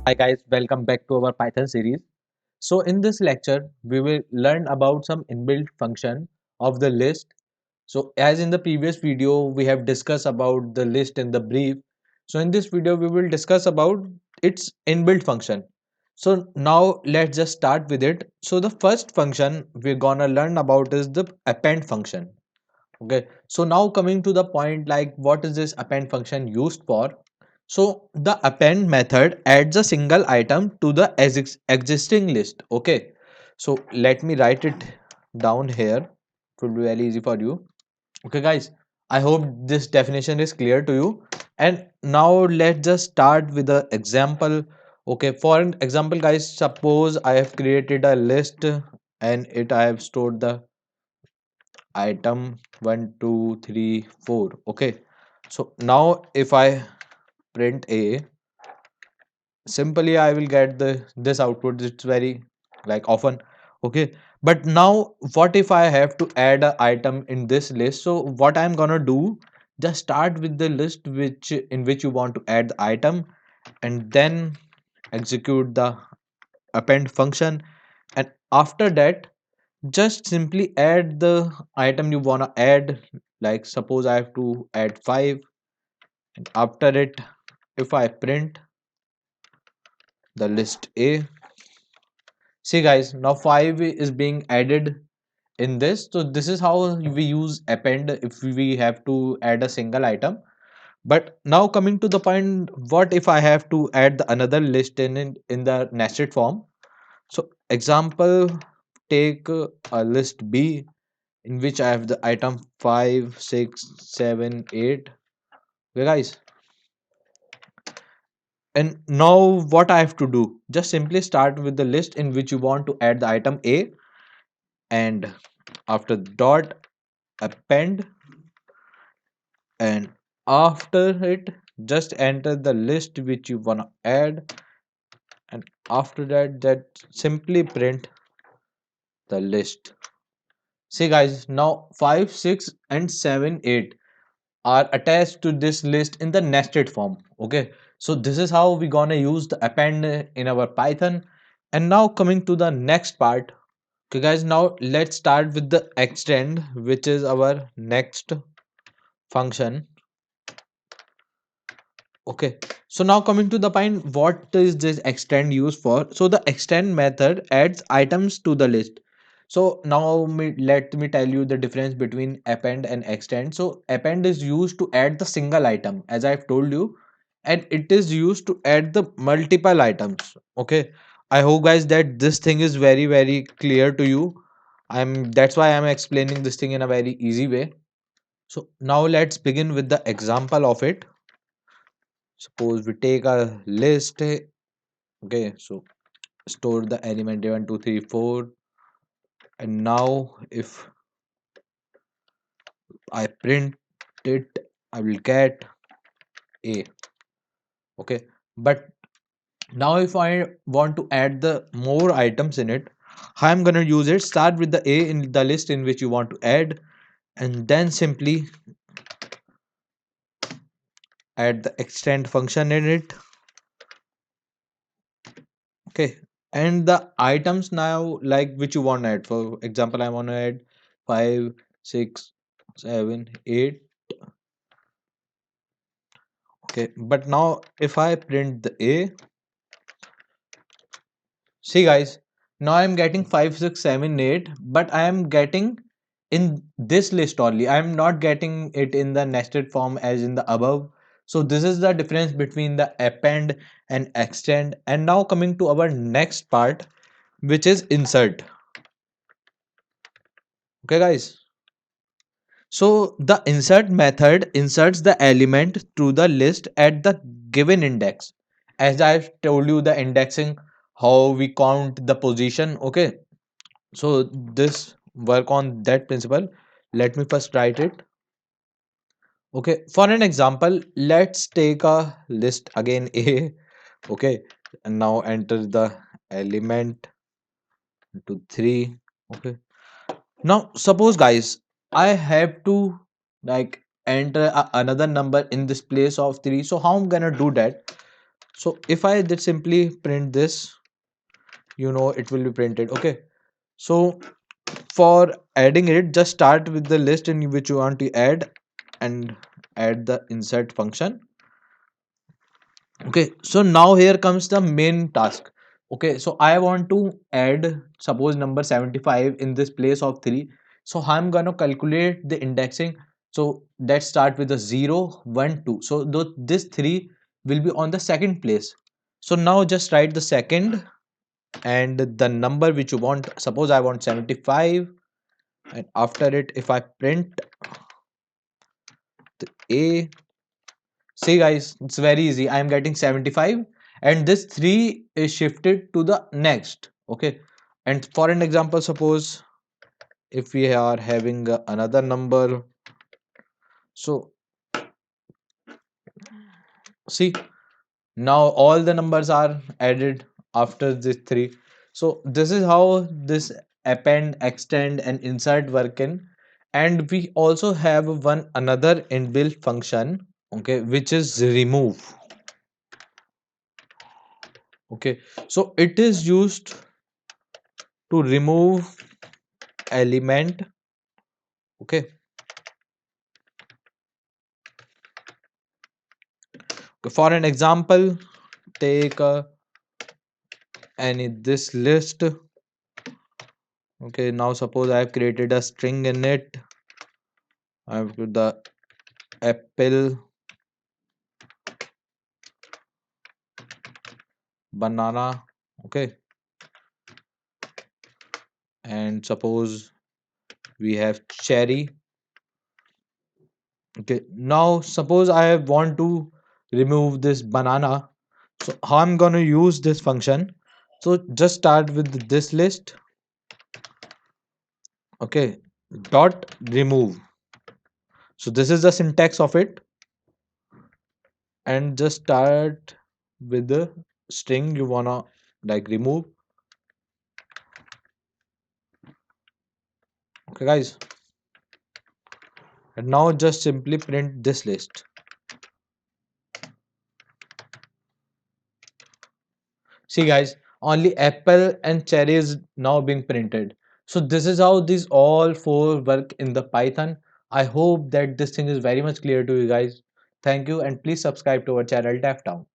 Hi guys, welcome back to our Python series. So in this lecture, we will learn about some inbuilt function of the list. So as in the previous video, we have discussed about the list in the brief. So in this video, we will discuss about its inbuilt function. So now let's just start with it. So the first function we're gonna learn about is the append function. Okay, so now coming to the point, like what is this append function used for? So the append method adds a single item to the existing list. Okay, so let me write it down here. It will be very easy for you. Okay, guys, I hope this definition is clear to you. And now let's just start with the example. Okay, for an example, guys, suppose I have created a list and it I have stored the item 1 2 3 4. Okay, so now if I print a, simply I will get the this output. It's very like often. Okay, but now what if I have to add an item in this list? So what I'm gonna do, just start with the list which in which you want to add the item, and then execute the append function. And after that, just simply add the item you want to add. Like suppose I have to add 5, and after it, if I print the list a, see guys, now 5 is being added in this. So this is how we use append if we have to add a single item. But now coming to the point, what if I have to add the another list in the nested form? So example, take a list b in which I have the item 5 6 7 8. Okay guys, and now what I have to do, just simply start with the list in which you want to add the item a, and after dot append, and after it just enter the list which you want to add, and after that simply print the list. See guys, now 5 6 and 7 8 are attached to this list in the nested form. Okay, so this is how we gonna use the append in our Python. And now coming to the next part. Okay guys, now let's start with the extend, which is our next function. Okay, so now coming to the point, what is this extend used for? So the extend method adds items to the list. So now let me tell you the difference between append and extend. So append is used to add the single item, as I've told you, and it is used to add the multiple items. Okay, I hope guys that this thing is very clear to you. That's why I'm explaining this thing in a very easy way. So now let's begin with the example of it. Suppose we take a list. Okay, so store the element 1 2 3 4, and now if I print it, I will get a. Okay, but now if I want to add the more items in it, how I'm gonna use it? Start with the a in the list in which you want to add, and then simply add the extend function in it. Okay, and the items now like which you want to add. For example, I want to add 5 6 7 8. Okay, but now if I print the a, see guys, now I'm getting 5 6 7 8, but I am getting in this list only. I am not getting it in the nested form as in the above. So this is the difference between the append and extend. And now coming to our next part, which is insert. Okay guys, so the insert method inserts the element to the list at the given index. As I've told you the indexing, how we count the position. Okay, so this work on that principle. Let me first write it. Okay, for an example, let's take a list again a. Okay, and now enter the element to 3. Okay, now suppose guys, I have to like enter another number in this place of 3. So how I'm gonna do that? So if I did simply print this, it will be printed. Okay, so for adding it, just start with the list in which you want to add and add the insert function. Okay, so now here comes the main task. Okay, so I want to add, suppose, number 75 in this place of 3. So I'm gonna calculate the indexing. So let's start with the 0, 1, 2. So this 3 will be on the second place. So now just write the second and the number which you want. Suppose I want 75, and after it, if I print the A, see guys, it's very easy. I am getting 75 and this 3 is shifted to the next. Okay, and for an example, suppose if we are having another number, so see, now all the numbers are added after this 3. So this is how this append, extend and insert work in. And we also have one another inbuilt function, okay, which is remove. Okay, so it is used to remove element. Okay, for an example, take any this list. Okay, now suppose I have created a string in it. I have put the apple, banana. Okay, and suppose we have cherry. Okay, now suppose I want to remove this banana. So how I'm gonna use this function? So just start with this list. Okay, dot remove. So this is the syntax of it, and just start with the string you wanna like remove. Okay guys, and now just simply print this list. See guys, only apple and cherry is now being printed. So this is how these all four work in the Python. I hope that this thing is very much clear to you guys. Thank you and please subscribe to our channel DevTown.